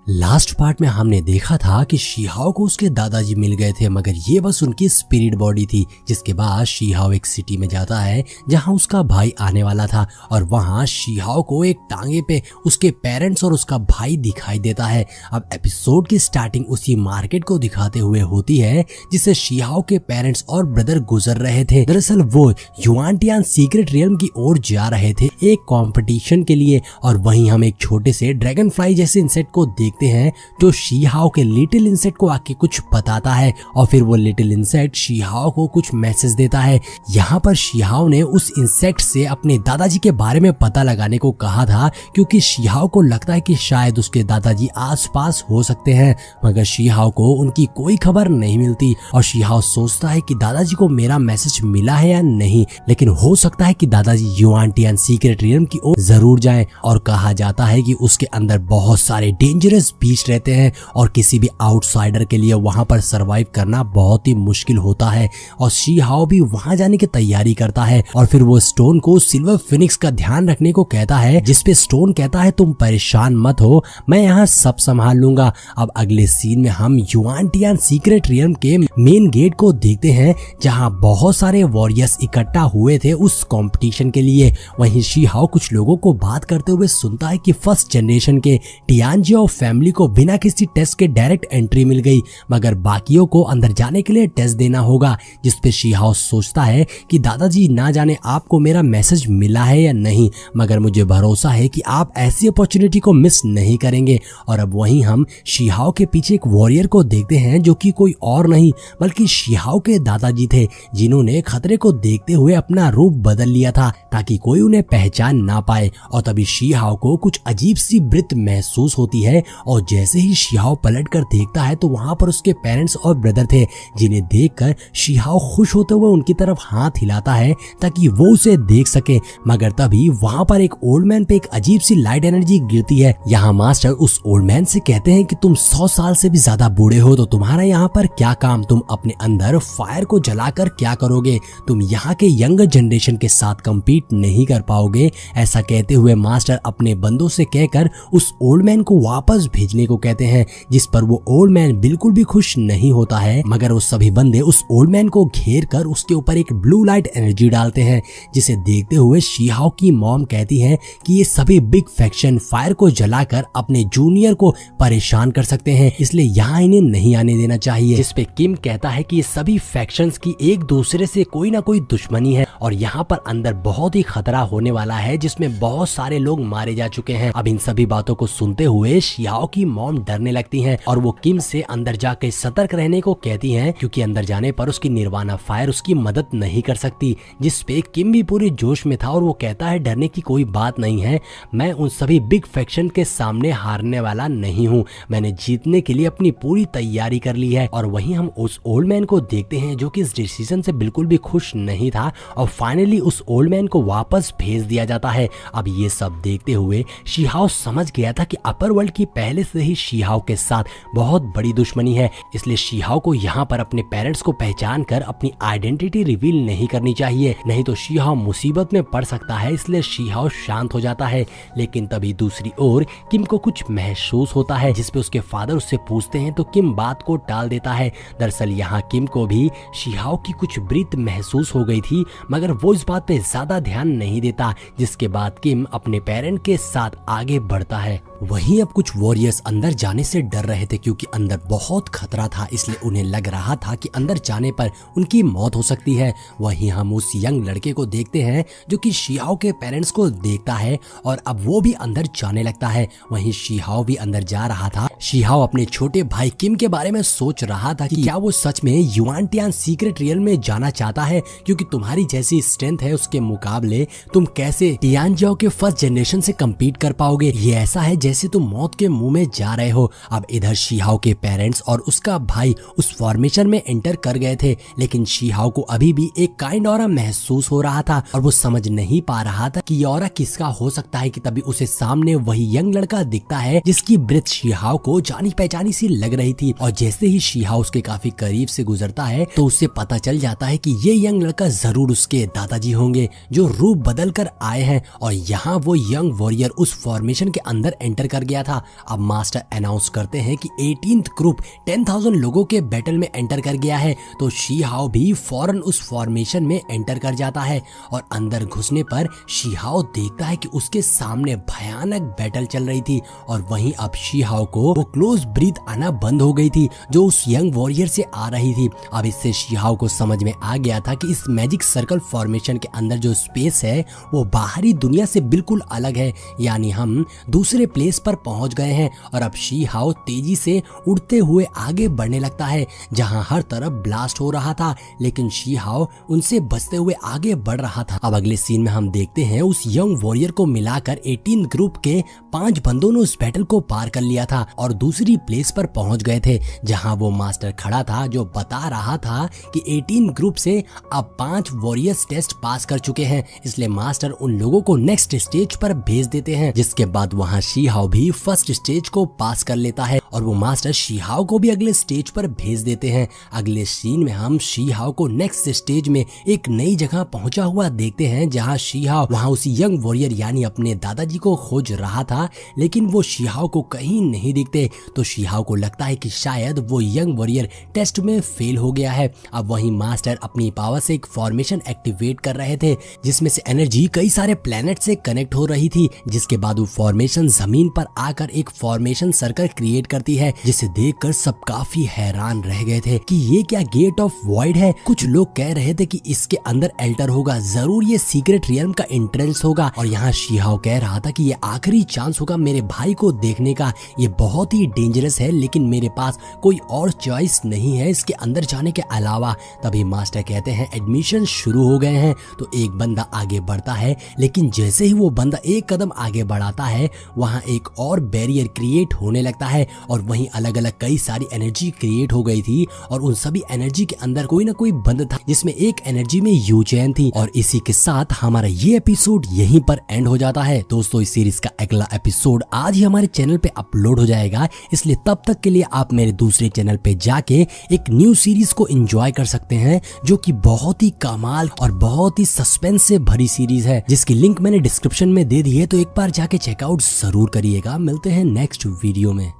Last part में हमने देखा था कि शीहाओ को उसके दादाजी मिल गए थे, मगर ये बस उनकी स्पिरिट बॉडी थी। जिसके बाद शीहाओ एक सिटी में जाता है जहां उसका भाई आने वाला था और वहां शीहाओ को एक टांगे पे उसके पेरेंट्स और उसका भाई दिखाई देता है। अब एपिसोड की स्टार्टिंग उसी मार्केट को दिखाते हुए होती है जिसे शीहाओ के पेरेंट्स और ब्रदर गुजर रहे थे। दरअसल वो युआनटियान सीक्रेट रियल्म की ओर जा रहे थे एक कंपटीशन के लिए, और वहीं हम एक छोटे से ड्रैगन फ्लाई जैसे इंसेक्ट को देखते हैं जो शीहाओ के लिटिल इंसेक्ट को आके कुछ बताता है और फिर वो लिटिल इंसेक्ट शीहाओ को कुछ मैसेज देता है। यहाँ पर शीहाओ ने उस इंसेक्ट से अपने दादाजी के बारे में पता लगाने को कहा था, क्योंकि शीहाओ को लगता है कि शायद उसके दादाजी आसपास हो सकते हैं, मगर शीहाओ को उनकी कोई खबर नहीं मिलती और शीहाओ सोचता है कि दादाजी को मेरा मैसेज मिला है या नहीं, लेकिन हो सकता है कि दादाजी युआनटियान सीक्रेट रियल्म की ओर जरूर जाएं। और कहा जाता है कि उसके अंदर बहुत सारे डेंजरस बीस्ट रहते हैं और किसी भी आउटसाइडर के लिए वहां पर सरवाइव करना बहुत ही मुश्किल होता है। और शीहाओ भी वहां जाने की तैयारी करता है और फिर वो स्टोन को सिल्वर फिनिक्स का ध्यान रखने को कहता है, जिसपे स्टोन कहता है तुम परेशान मत हो, मैं यहाँ सब संभाल लूंगा। अब अगले सीन में हम युआनटियान सीक्रेट रियल्म के मेन गेट को देखते हैं जहाँ बहुत सारे वॉरियर्स इकट्ठा हुए थे उस कॉम्पिटिशन के लिए। वहीं शीहाओ कुछ लोगों को बात करते हुए सुनता है कि फर्स्ट जनरेशन के टियानजियो फैमिली को बिना किसी टेस्ट के डायरेक्ट एंट्री मिल गई, मगर बाकियों को अंदर जाने के लिए टेस्ट देना होगा। जिसपे शीहाओ सोचता है कि दादाजी ना जाने आपको मेरा मैसेज मिला है या नहीं, मगर मुझे भरोसा है कि आप ऐसी अपॉर्चुनिटी को मिस नहीं करेंगे। और अब वहीं हम शीहाओ के पीछे एक वॉरियर को देखते हैं जो कि कोई और नहीं बल्कि शीहाओ के दादाजी थे, जिन्होंने खतरे को देखते हुए अपना रूप बदल लिया था ताकि कोई उन्हें पहचान ना पाए। और तभी शीहाओ को कुछ अजीब सी वृत्त महसूस होती है और जैसे ही शीहाओ पलट कर देखता है तो वहां पर उसके पेरेंट्स और ब्रदर थे, जिन्हें देखकर शीहाओ खुश होते हुए उनकी तरफ हाथ हिलाता है ताकि वो उसे देख सके। मगर तभी वहां पर एक ओल्ड मैन पे एक अजीब सी लाइट एनर्जी गिरती है। यहाँ मास्टर उस ओल्ड मैन से कहते हैं कि तुम 100 साल से भी ज्यादा बूढ़े हो तो तुम्हारा यहाँ पर क्या काम, तुम अपने अंदर फायर को जलाकर क्या करोगे, तुम यहाँ के यंगर जनरेशन के साथ कम्पीट नहीं कर पाओगे। ऐसा कहते हुए मास्टर अपने बंदों से कहकर उस ओल्ड मैन को वापस भेजने को कहते हैं, जिस पर वो ओल्ड मैन बिल्कुल भी खुश नहीं होता है। मगर वो सभी बंदे उस ओल्ड मैन को घेर कर उसके ऊपर एक ब्लू लाइट एनर्जी डालते हैं, जिसे देखते हुए शीहाओ की मॉम कहती है कि ये सभी बिग फैक्शन फायर को जलाकर अपने जूनियर को परेशान कर सकते हैं, इसलिए यहाँ इन्हें नहीं आने देना चाहिए। जिसपे किम कहता है कि ये सभी फैक्शंस की एक दूसरे से कोई ना कोई दुश्मनी है और यहाँ पर अंदर बहुत ही खतरा होने वाला है जिसमें बहुत सारे लोग मारे जा चुके हैं। अब इन सभी बातों को सुनते हुए शीहाओ की मॉम डरने लगती हैं और वो किम से अंदर जाकर सतर्क रहने को कहती हैं, क्योंकि अंदर जाने पर उसकी निर्वाणा फायर उसकी मदद नहीं कर सकती। जिसपे किम भी पूरे जोश में था और वो कहता है डरने की कोई बात नहीं है, मैं उन सभी बिग फैक्शन के सामने हारने वाला नहीं हूँ, मैंने जीतने के लिए अपनी पूरी तैयारी कर ली है। और वहीं हम उस ओल्ड मैन को देखते हैं जो कि इस डिसीजन से बिल्कुल भी खुश नहीं था और फाइनली उस ओल्ड मैन को वापस भेज दिया जाता है। अब ये सब देखते हुए शीहाओ समझ गया था कि अपर वर्ल्ड की पहले से ही शीहाओ के साथ बहुत बड़ी दुश्मनी है, इसलिए शीहाओ को यहाँ पर अपने पेरेंट्स को पहचान कर अपनी आइडेंटिटी रिवील नहीं करनी चाहिए, नहीं तो शीहाओ मुसीबत में पड़ सकता है। इसलिए शीहाओ शांत हो जाता है। लेकिन तभी दूसरी ओर किम को कुछ महसूस होता है, जिसपे उसके फादर उससे पूछते हैं तो किम बात को टाल देता है। दरअसल यहाँ किम को भी शीहाओ की कुछ वृत्त महसूस हो गई थी, मगर वो इस बात पे ज्यादा ध्यान नहीं देता। जिसके बाद किम अपने पेरेंट के साथ आगे बढ़ता है। वहीं अब कुछ वॉरियर्स अंदर जाने से डर रहे थे क्योंकि अंदर बहुत खतरा था, इसलिए उन्हें लग रहा था कि अंदर जाने पर उनकी मौत हो सकती है। वहीं हम उस यंग लड़के को देखते हैं जो कि शीहाओ के पेरेंट्स को देखता है और अब वो भी अंदर जाने लगता है। वहीं शीहाओ भी अंदर जा रहा था। शीहाओ अपने छोटे भाई किम के बारे में सोच रहा था कि क्या वो सच में युआनटियान सीक्रेट रियल्म में जाना चाहता है, क्योंकि तुम्हारी जैसी स्ट्रेंथ है उसके मुकाबले तुम कैसे टियानजियो के फर्स्ट जनरेशन से कम्पीट कर पाओगे, ये ऐसा है जैसे तुम मौत के मुंह में जा रहे हो। अब इधर शीहाओ के पेरेंट्स और उसका भाई उस फॉर्मेशन में एंटर कर गए थे, लेकिन शीहाओ को अभी भी एक काइंड ऑरा महसूस हो रहा था और वो समझ नहीं पा रहा था कि ये ऑरा किसका हो सकता है। कि तभी उसे सामने वही यंग लड़का दिखता है जिसकी ब्रेथ शीहाओ को जानी पहचानी सी लग रही थी। और जैसे ही शीहाओ उसके काफी करीब से गुजरता है तो उससे पता चल जाता है कि ये यंग लड़का जरूर उसके दादाजी होंगे जो रूप बदल कर आए हैं। और यहाँ वो यंग वॉरियर उस फॉर्मेशन के अंदर एंटर कर गया था। अब मास्टर अनाउंस करते हैं कि 18th ग्रुप 10,000 लोगों के बैटल में एंटर कर गया है। तो शी हाओ भी फौरन उस फॉर्मेशन में एंटर कर जाता है और अंदर घुसने पर शी हाओ देखता है कि उसके सामने भयानक बैटल चल रही थी और वहीं अब शी हाओ को वो क्लोज ब्रीथ आना बंद हो गई थी जो उस यंग वॉरियर से आ रही थी। अब इससे शी हाओ को समझ में आ गया था कि इस मैजिक सर्कल फॉर्मेशन के अंदर जो स्पेस है वो बाहरी दुनिया से बिल्कुल अलग है, यानी हम दूसरे प्लेस पर पहुंच गए हैं। और अब शी हाओ तेजी से उड़ते हुए आगे बढ़ने लगता है जहां हर तरफ ब्लास्ट हो रहा था, लेकिन शी हाओ उनसे बचते हुए आगे बढ़ रहा था। अब अगले सीन में हम देखते हैं उस यंग वॉरियर को मिलाकर 18 ग्रुप के 5 बंदों ने उस बैटल को पार कर लिया था और दूसरी प्लेस पर पहुंच गए थे जहां वो मास्टर खड़ा था जो बता रहा था कि 18 ग्रुप से अब 5 वॉरियर्स टेस्ट पास कर चुके हैं, इसलिए मास्टर उन लोगों को नेक्स्ट स्टेज पर भेज देते हैं। जिसके बाद वहां शी हाओ भी फर्स्ट स्टेज को पास कर लेता है और वो मास्टर शी हाओ को भी अगले स्टेज पर भेज देते हैं। अगले सीन में हम शी हाओ को नेक्स्ट स्टेज में एक नई जगह पहुंचा हुआ देखते हैं जहां शी हाओ वहां उसी यंग वॉरियर यानी अपने दादाजी को खोज रहा था, लेकिन वो शी हाओ को कहीं नहीं दिखते। तो शी हाओ को लगता है कि शायद वो यंग वॉरियर टेस्ट में फेल हो गया है। अब वहीं मास्टर अपनी पावर से एक फॉर्मेशन एक्टिवेट कर रहे थे जिसमें से एनर्जी कई सारे प्लैनेट से कनेक्ट हो रही थी, जिसके बाद वो फॉर्मेशन जमीन पर आकर एक फॉर्मेशन सर्कल क्रिएट करती है, जिसे देखकर सब काफी हैरान रह गए थे कि ये क्या गेट ऑफ वॉइड है। कुछ लोग कह रहे थे कि इसके अंदर एल्टर होगा, जरूर ये सीक्रेट रियल्म का एंट्रेंस होगा। और यहाँ शी हाओ कह रहा था कि ये आखिरी चांस होगा मेरे भाई को देखने का, ये बहुत ही डेंजरस है लेकिन मेरे पास कोई और चॉइस नहीं है इसके अंदर जाने के अलावा। तभी मास्टर कहते हैं एडमिशन शुरू हो गए हैं। तो एक बंदा आगे बढ़ता है, लेकिन जैसे ही वो बंदा एक कदम आगे बढ़ाता है वहां एक और बैरियर क्रिएट होने लगता है और वहीं अलग अलग कई सारी एनर्जी क्रिएट हो गई थी और उन सभी एनर्जी के अंदर कोई ना कोई बंद था जिसमें एक एनर्जी में यू चैन थी। और इसी के साथ हमारा ये एपिसोड यहीं पर एंड हो जाता है। दोस्तों इस सीरीज का अगला एपिसोड आज ही हमारे चैनल पे अपलोड हो जाएगा, इसलिए तब तक के लिए आप मेरे दूसरे चैनल पे जाके एक न्यू सीरीज को एंजॉय कर सकते हैं जो कि बहुत ही कमाल और बहुत ही सस्पेंस से भरी सीरीज है, जिसकी लिंक मैंने डिस्क्रिप्शन में दे दी है, तो एक बार जाके चेकआउट जरूर करिएगा। मिलते हैं नेक्स्ट वीडियो में।